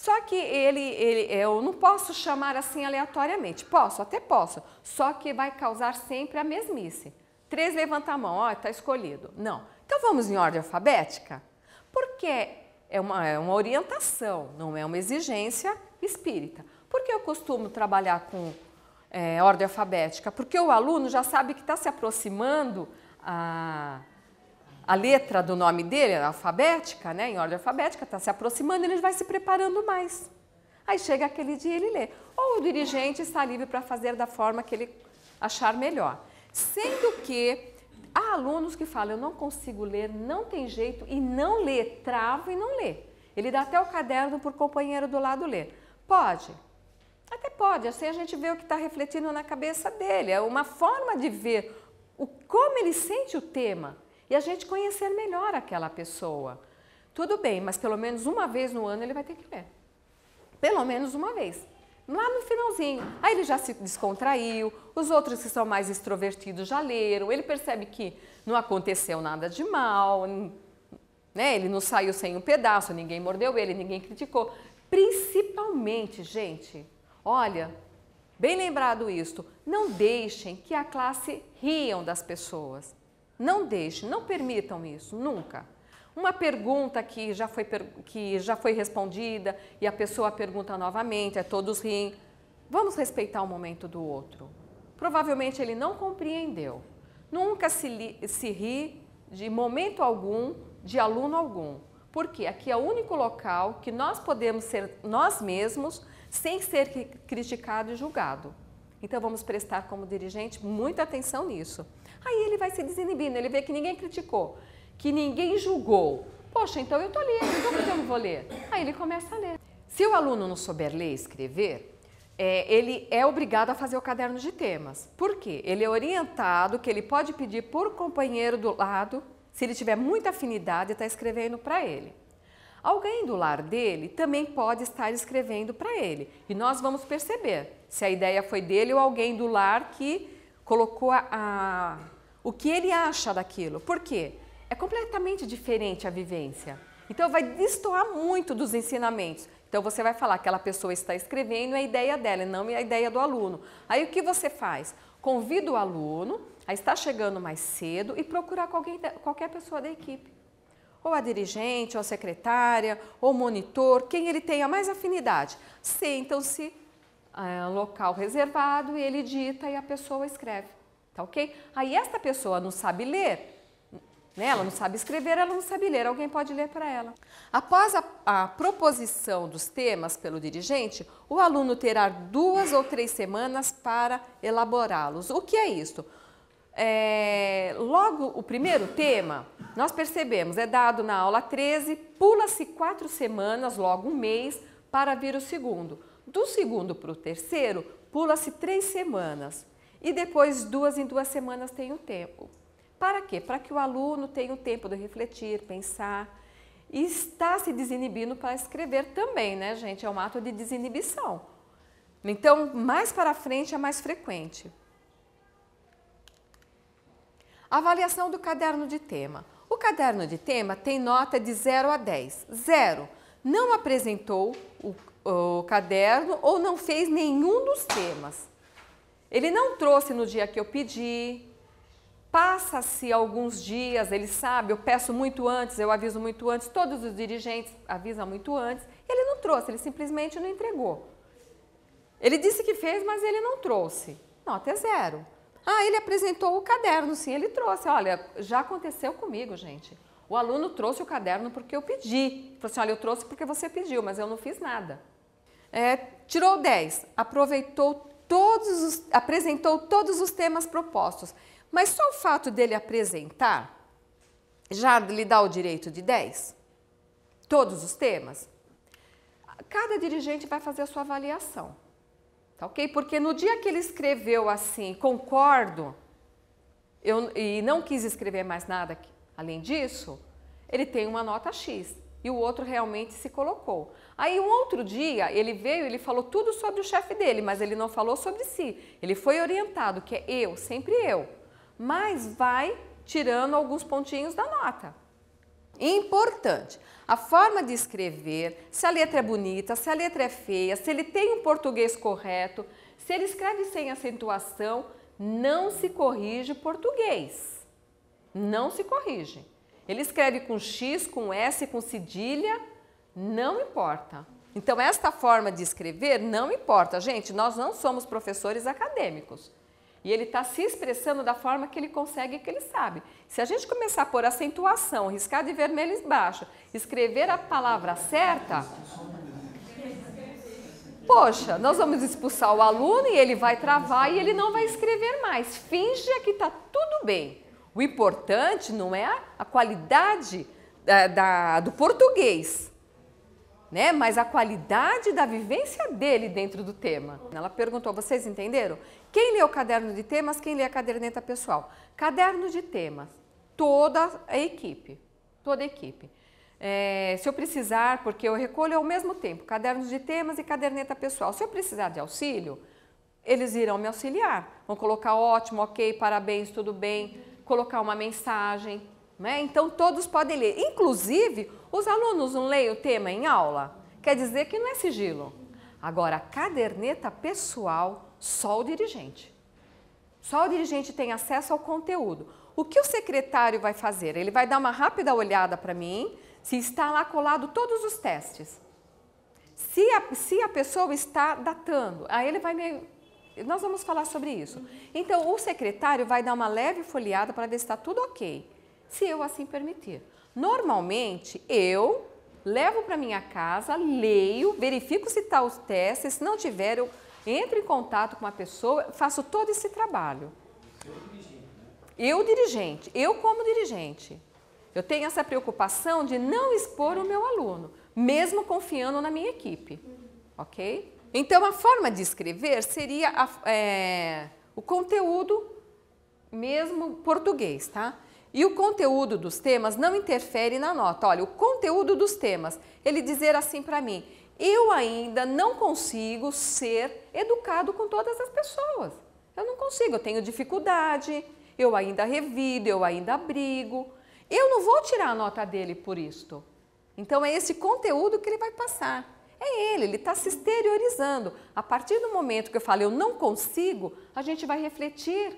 Só que eu não posso chamar assim aleatoriamente. Posso, até posso. Só que vai causar sempre a mesmice. 3 levanta a mão, ó, está escolhido. Não. Então vamos em ordem alfabética? Porque é uma orientação, não é uma exigência espírita. Por que eu costumo trabalhar com ordem alfabética? Porque o aluno já sabe que está se aproximando a letra do nome dele, alfabética, né, em ordem alfabética, está se aproximando, ele vai se preparando mais. Aí chega aquele dia e ele lê. Ou o dirigente está livre para fazer da forma que ele achar melhor. Sendo que há alunos que falam, eu não consigo ler, não tem jeito, e não lê, trava e não lê. Ele dá até o caderno para o companheiro do lado ler. Pode? Até pode, assim a gente vê o que está refletindo na cabeça dele. É uma forma de ver como ele sente o tema e a gente conhecer melhor aquela pessoa. Tudo bem, mas pelo menos uma vez no ano ele vai ter que ler. Pelo menos uma vez. Lá no finalzinho. Aí ele já se descontraiu, os outros que são mais extrovertidos já leram, ele percebe que não aconteceu nada de mal, né? Ele não saiu sem um pedaço, ninguém mordeu ele, ninguém criticou. Principalmente, gente, olha, bem lembrado isto, não deixem que a classe riam das pessoas. Não deixem, não permitam isso, nunca. Uma pergunta que já foi respondida e a pessoa pergunta novamente, todos riem. Vamos respeitar o momento do outro. Provavelmente ele não compreendeu. Nunca se ri de momento algum, de aluno algum. Porque aqui é o único local que nós podemos ser nós mesmos sem ser criticado e julgado. Então vamos prestar como dirigente muita atenção nisso. Aí ele vai se desinibindo, ele vê que ninguém criticou, que ninguém julgou. Poxa, então eu estou lendo, então por que eu não vou ler? Aí ele começa a ler. Se o aluno não souber ler e escrever, ele é obrigado a fazer o caderno de temas. Por quê? Ele é orientado que ele pode pedir por companheiro do lado, se ele tiver muita afinidade, está escrevendo para ele. Alguém do lar dele também pode estar escrevendo para ele. E nós vamos perceber se a ideia foi dele ou alguém do lar que colocou o que ele acha daquilo. Por quê? É completamente diferente a vivência. Então vai destoar muito dos ensinamentos. Então você vai falar que aquela pessoa está escrevendo a ideia dela, não a ideia do aluno. Aí o que você faz? Convida o aluno a estar chegando mais cedo e procurar qualquer pessoa da equipe. Ou a dirigente, ou a secretária, ou o monitor, quem ele tenha mais afinidade. Sentam-se em local reservado e ele dita e a pessoa escreve. Tá ok? Aí esta pessoa não sabe ler, né? Ela não sabe escrever, ela não sabe ler, alguém pode ler para ela. Após a proposição dos temas pelo dirigente, o aluno terá 2 ou 3 semanas para elaborá-los. O que é isso? Logo o primeiro tema, nós percebemos, é dado na aula 13, pula-se 4 semanas, logo um mês, para vir o segundo. Do segundo para o terceiro, pula-se 3 semanas. E depois, 2 em 2 semanas tem o tempo. Para quê? Para que o aluno tenha o tempo de refletir, pensar e está se desinibindo para escrever também, né, gente? É um ato de desinibição. Então, mais para frente é mais frequente. Avaliação do caderno de tema. O caderno de tema tem nota de 0 a 10. 0. Não apresentou o caderno ou não fez nenhum dos temas. Ele não trouxe no dia que eu pedi, passa-se alguns dias, ele sabe, eu peço muito antes, eu aviso muito antes, todos os dirigentes avisam muito antes, ele não trouxe, ele simplesmente não entregou. Ele disse que fez, mas ele não trouxe. Nota é 0. Ah, ele apresentou o caderno, sim, ele trouxe. Olha, já aconteceu comigo, gente. O aluno trouxe o caderno porque eu pedi. Falou assim, olha, eu trouxe porque você pediu, mas eu não fiz nada. Tirou 10, apresentou todos os temas propostos. Mas só o fato dele apresentar já lhe dá o direito de 10? Todos os temas? Cada dirigente vai fazer a sua avaliação. Tá ok? Porque no dia que ele escreveu assim, concordo, e não quis escrever mais nada além disso, ele tem uma nota X. E o outro realmente se colocou. Aí um outro dia ele veio e ele falou tudo sobre o chefe dele, mas ele não falou sobre si. Ele foi orientado, que é eu, sempre eu. Mas vai tirando alguns pontinhos da nota. Importante. A forma de escrever, se a letra é bonita, se a letra é feia, se ele tem um português correto, se ele escreve sem acentuação, não se corrige português. Não se corrige. Ele escreve com X, com S, com cedilha, não importa. Então, esta forma de escrever não importa. Gente, nós não somos professores acadêmicos. E ele está se expressando da forma que ele consegue e que ele sabe. Se a gente começar a pôr acentuação, riscar de vermelho embaixo, escrever a palavra certa, poxa, nós vamos expulsar o aluno e ele vai travar e ele não vai escrever mais. Finja que está tudo bem. O importante não é a qualidade do português, né? Mas a qualidade da vivência dele dentro do tema. Ela perguntou, vocês entenderam? Quem lê o caderno de temas, quem lê a caderneta pessoal? Caderno de temas, toda a equipe, toda a equipe. Se eu precisar, porque eu recolho ao mesmo tempo, cadernos de temas e caderneta pessoal. Se eu precisar de auxílio, eles irão me auxiliar. Vão colocar ótimo, ok, parabéns, tudo bem, colocar uma mensagem, né? Então todos podem ler. Inclusive, os alunos não leem o tema em aula? Quer dizer que não é sigilo. Agora, a caderneta pessoal, só o dirigente. Só o dirigente tem acesso ao conteúdo. O que o secretário vai fazer? Ele vai dar uma rápida olhada para mim, se está lá colado todos os testes. Se a pessoa está datando, aí ele vai me... Nós vamos falar sobre isso. Então, o secretário vai dar uma leve folheada para ver se está tudo ok, se eu assim permitir. Normalmente, eu levo para minha casa, leio, verifico se está os testes, se não tiver, eu entro em contato com uma pessoa, faço todo esse trabalho. Eu como dirigente. Eu tenho essa preocupação de não expor o meu aluno, mesmo confiando na minha equipe, ok? Então, a forma de escrever seria o conteúdo mesmo português, tá? E o conteúdo dos temas não interfere na nota. Olha, o conteúdo dos temas, ele dizer assim para mim, eu ainda não consigo ser educado com todas as pessoas. Eu não consigo, eu tenho dificuldade, eu ainda revido, eu ainda brigo. Eu não vou tirar a nota dele por isto. Então, é esse conteúdo que ele vai passar. É ele está se exteriorizando. A partir do momento que eu falo, eu não consigo, a gente vai refletir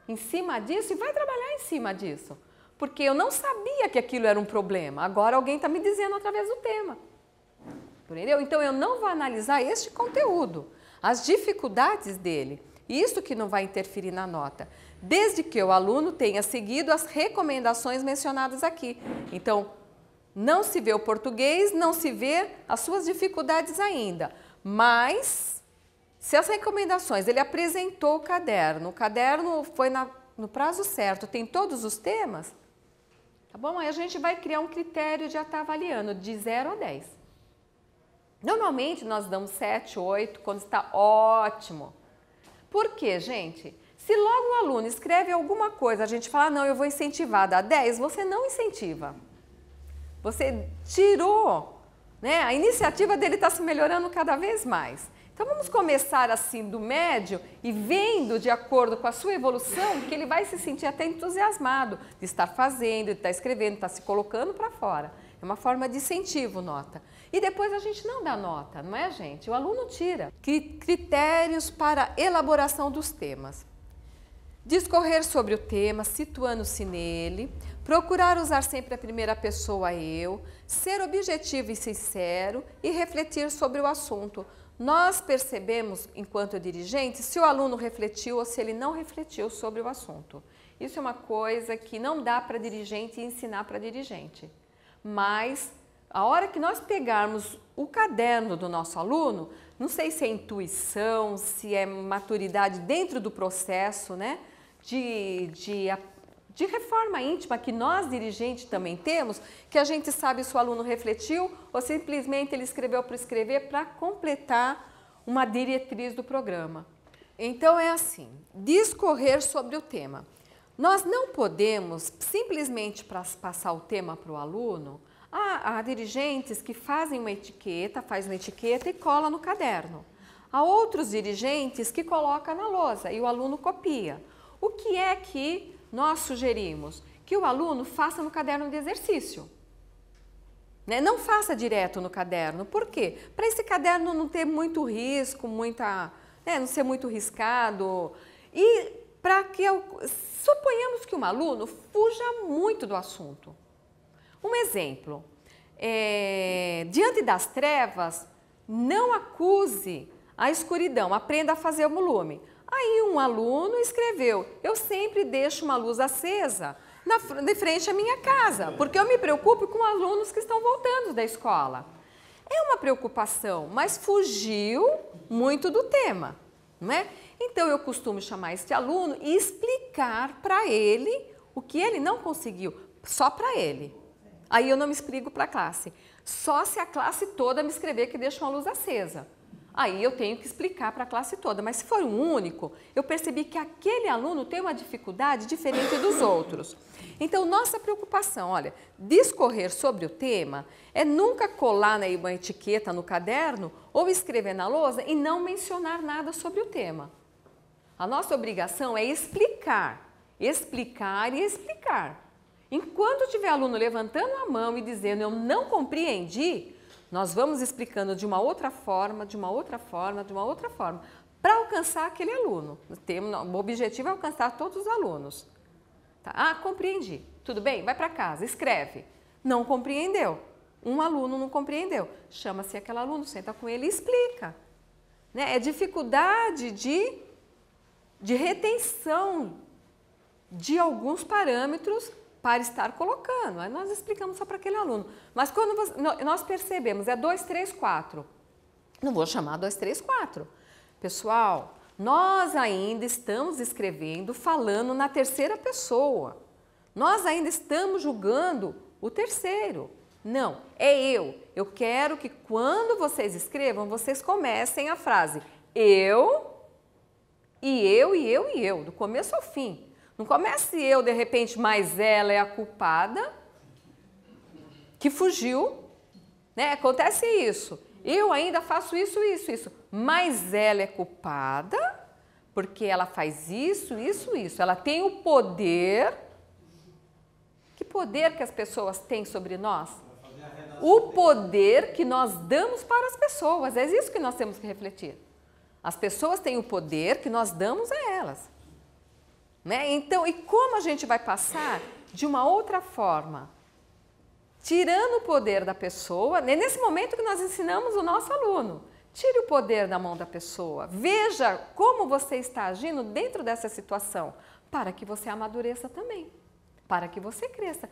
em cima disso e vai trabalhar em cima disso. Porque eu não sabia que aquilo era um problema. Agora alguém está me dizendo através do tema. Entendeu? Então, eu não vou analisar este conteúdo, as dificuldades dele. Isso que não vai interferir na nota, desde que o aluno tenha seguido as recomendações mencionadas aqui. Então, não se vê o português, não se vê as suas dificuldades ainda, mas se as recomendações, ele apresentou o caderno foi no prazo certo, tem todos os temas, tá bom? Aí a gente vai criar um critério de estar avaliando de 0 a 10. Normalmente nós damos 7, 8, quando está ótimo. Por quê, gente? Se logo o aluno escreve alguma coisa, a gente fala, não, eu vou incentivar, dá 10, você não incentiva. Você tirou, né? A iniciativa dele está se melhorando cada vez mais. Então, vamos começar assim do médio e vendo de acordo com a sua evolução que ele vai se sentir até entusiasmado de estar fazendo, de estar escrevendo, de estar se colocando para fora. É uma forma de incentivo, nota. E depois a gente não dá nota, não é, gente? O aluno tira. Critérios para elaboração dos temas. Discorrer sobre o tema, situando-se nele, procurar usar sempre a primeira pessoa eu, ser objetivo e sincero e refletir sobre o assunto. Nós percebemos, enquanto dirigentes, se o aluno refletiu ou se ele não refletiu sobre o assunto. Isso é uma coisa que não dá para dirigente ensinar para dirigente. Mas, a hora que nós pegarmos o caderno do nosso aluno, não sei se é intuição, se é maturidade dentro do processo, né, de reforma íntima que nós, dirigentes, também temos, que a gente sabe se o aluno refletiu ou simplesmente ele escreveu por escrever para completar uma diretriz do programa. Então, é assim, discorrer sobre o tema. Nós não podemos, simplesmente para passar o tema para o aluno, há dirigentes que fazem uma etiqueta, e cola no caderno. Há outros dirigentes que colocam na lousa e o aluno copia. O que é que nós sugerimos? Que o aluno faça no caderno de exercício. né? Não faça direto no caderno. Por quê? Para esse caderno não ter muito risco, não ser muito riscado. E para que suponhamos que um aluno fuja muito do assunto. Um exemplo, diante das trevas, não acuse a escuridão, aprenda a fazer o volume. Aí um aluno escreveu, eu sempre deixo uma luz acesa de frente à minha casa, porque eu me preocupo com alunos que estão voltando da escola. É uma preocupação, mas fugiu muito do tema, não é? Então eu costumo chamar este aluno e explicar para ele o que ele não conseguiu, só para ele. Aí eu não me explico para a classe. Só se a classe toda me escrever que deixa uma luz acesa. Aí eu tenho que explicar para a classe toda. Mas se for um único, eu percebi que aquele aluno tem uma dificuldade diferente dos outros. Então, nossa preocupação, olha, discorrer sobre o tema é nunca colar uma etiqueta no caderno ou escrever na lousa e não mencionar nada sobre o tema. A nossa obrigação é explicar, explicar e explicar. Enquanto tiver aluno levantando a mão e dizendo eu não compreendi, nós vamos explicando de uma outra forma, de uma outra forma, de uma outra forma, para alcançar aquele aluno. O objetivo é alcançar todos os alunos. Tá? Ah, compreendi. Tudo bem? Vai para casa, escreve. Não compreendeu. Um aluno não compreendeu. Chama-se aquele aluno, senta com ele e explica. Né? É dificuldade de retenção de alguns parâmetros para estar colocando. Aí nós explicamos só para aquele aluno. Mas quando nós percebemos, é 2, 3, 4. Não vou chamar 2, 3, 4. Pessoal, nós ainda estamos escrevendo, falando na terceira pessoa. Nós ainda estamos julgando o terceiro. Não, é eu. Eu quero que quando vocês escrevam, vocês comecem a frase eu, e eu, e eu, e eu, do começo ao fim. Não comece eu, de repente, mas ela é a culpada que fugiu, né? Acontece isso. Eu ainda faço isso, isso, isso. Mas ela é culpada porque ela faz isso, isso, isso. Ela tem o poder. Que poder que as pessoas têm sobre nós? O poder que nós damos para as pessoas. É isso que nós temos que refletir. As pessoas têm o poder que nós damos a elas. Né? Então, e como a gente vai passar de uma outra forma? Tirando o poder da pessoa, nesse momento que nós ensinamos o nosso aluno. Tire o poder da mão da pessoa. Veja como você está agindo dentro dessa situação, para que você amadureça também, para que você cresça.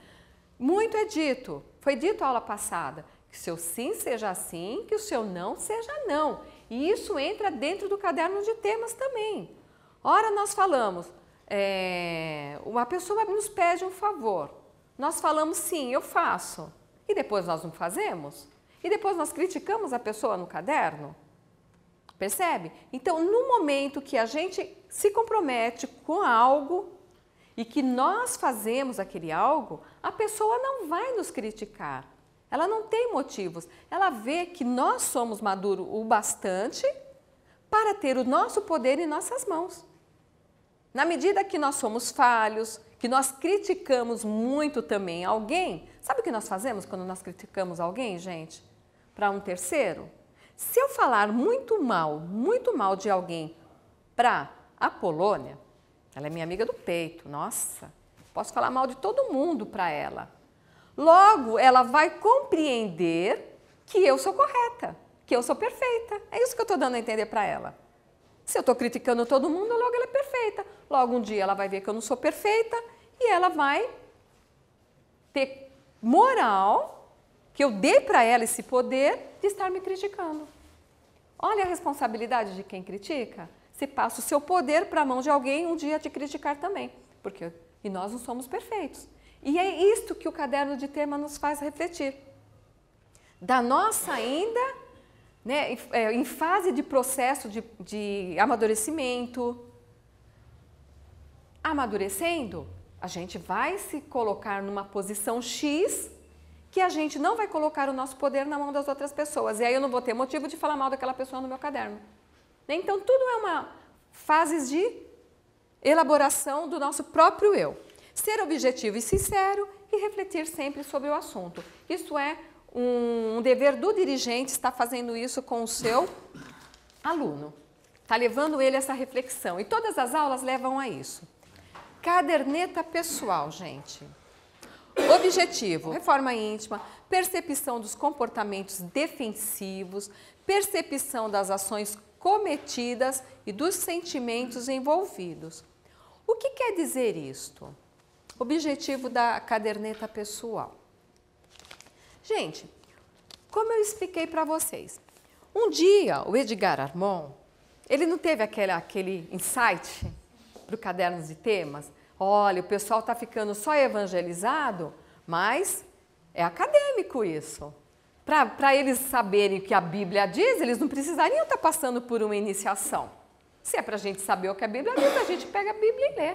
Muito é dito, foi dito na aula passada, que o seu sim seja sim, que o seu não seja não. E isso entra dentro do caderno de temas também. Ora, nós falamos... uma pessoa nos pede um favor, nós falamos sim, eu faço, e depois nós não fazemos, e depois nós criticamos a pessoa no caderno, percebe? Então, no momento que a gente se compromete com algo e que nós fazemos aquele algo, a pessoa não vai nos criticar, ela não tem motivos, ela vê que nós somos maduros o bastante para ter o nosso poder em nossas mãos. Na medida que nós somos falhos, que nós criticamos muito também alguém, sabe o que nós fazemos quando nós criticamos alguém, gente? Para um terceiro? Se eu falar muito mal de alguém para a Polônia, ela é minha amiga do peito, nossa, posso falar mal de todo mundo para ela. Logo, ela vai compreender que eu sou correta, que eu sou perfeita. É isso que eu estou dando a entender para ela. Se eu estou criticando todo mundo, logo ela é perfeita. Logo um dia ela vai ver que eu não sou perfeita e ela vai ter moral, que eu dei para ela esse poder de estar me criticando. Olha a responsabilidade de quem critica. Se passa o seu poder para a mão de alguém, um dia te criticar também. E nós não somos perfeitos. E é isto que o caderno de tema nos faz refletir. Da nossa ainda... né, em fase de processo de amadurecimento. Amadurecendo, a gente vai se colocar numa posição X que a gente não vai colocar o nosso poder na mão das outras pessoas. E aí eu não vou ter motivo de falar mal daquela pessoa no meu caderno. Então, tudo é uma fase de elaboração do nosso próprio eu. Ser objetivo e sincero e refletir sempre sobre o assunto. Isso é um dever do dirigente estar fazendo isso com o seu aluno. Está levando ele a essa reflexão. E todas as aulas levam a isso. Caderneta pessoal, gente. Objetivo, reforma íntima, percepção dos comportamentos defensivos, percepção das ações cometidas e dos sentimentos envolvidos. O que quer dizer isto? Objetivo da caderneta pessoal. Gente, como eu expliquei para vocês, um dia o Edgar Armond, ele não teve aquele insight para o caderno de temas? Olha, o pessoal está ficando só evangelizado, mas é acadêmico isso. Para eles saberem o que a Bíblia diz, eles não precisariam estar passando por uma iniciação. Se é para a gente saber o que a Bíblia diz, a gente pega a Bíblia e lê.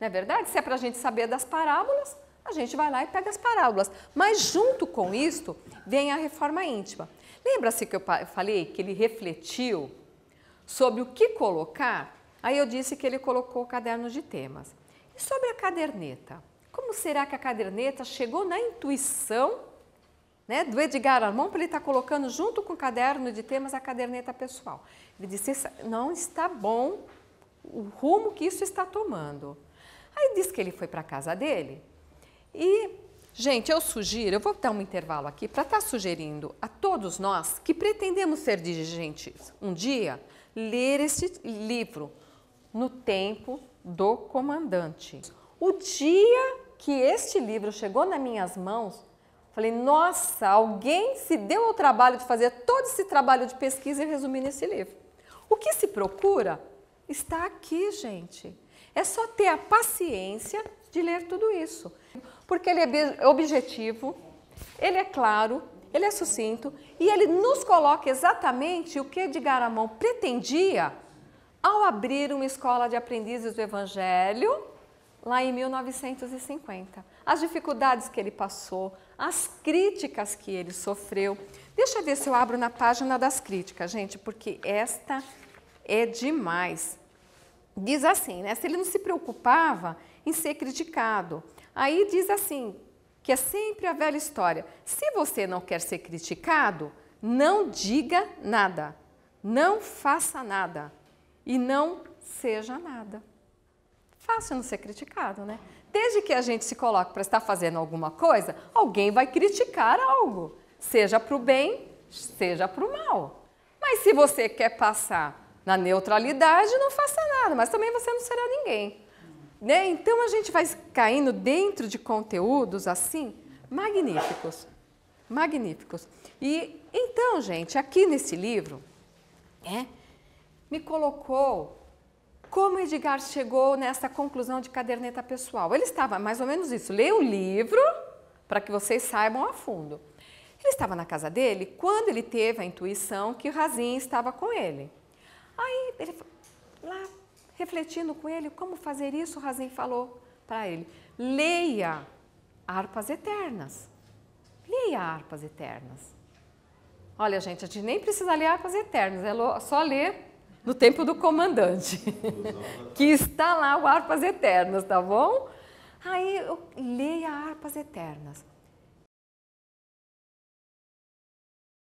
Não é verdade? Se é para a gente saber das parábolas, a gente vai lá e pega as parábolas. Mas junto com isto, vem a reforma íntima. Lembra-se que eu falei que ele refletiu sobre o que colocar? Aí eu disse que ele colocou o caderno de temas. E sobre a caderneta? Como será que a caderneta chegou na intuição, né, do Edgar Armond para ele estar colocando junto com o caderno de temas a caderneta pessoal? Ele disse, não está bom o rumo que isso está tomando. Aí disse que ele foi para a casa dele e, gente, eu vou dar um intervalo aqui para estar sugerindo a todos nós que pretendemos ser dirigentes um dia, ler esse livro, No Tempo do Comandante. O dia que este livro chegou nas minhas mãos, falei, nossa, alguém se deu ao trabalho de fazer todo esse trabalho de pesquisa e resumir nesse livro. O que se procura está aqui, gente. É só ter a paciência de ler tudo isso. Porque ele é objetivo, ele é claro, ele é sucinto e ele nos coloca exatamente o que Edgar Armond pretendia ao abrir uma escola de aprendizes do Evangelho lá em 1950. As dificuldades que ele passou, as críticas que ele sofreu. Deixa eu ver se eu abro na página das críticas, gente, porque esta é demais. Diz assim, né? Se ele não se preocupava em ser criticado. Aí diz assim, que é sempre a velha história. Se você não quer ser criticado, não diga nada, não faça nada e não seja nada. Fácil não ser criticado, né? Desde que a gente se coloque para estar fazendo alguma coisa, alguém vai criticar algo, seja para o bem, seja para o mal. Mas se você quer passar na neutralidade, não faça nada, mas também você não será ninguém. Né? Então a gente vai caindo dentro de conteúdos assim, magníficos, magníficos. E então, gente, aqui nesse livro, me colocou como Edgar chegou nessa conclusão de caderneta pessoal. Ele estava mais ou menos isso, leia o livro para que vocês saibam a fundo. Ele estava na casa dele quando ele teve a intuição que o Razin estava com ele. Aí, ele lá, refletindo com ele, como fazer isso, o Razin falou para ele, leia Harpas Eternas. Leia Harpas Eternas. Olha, gente, a gente nem precisa ler Harpas Eternas, é só ler No Tempo do Comandante, que está lá o Harpas Eternas, tá bom? Aí, leia Harpas Eternas.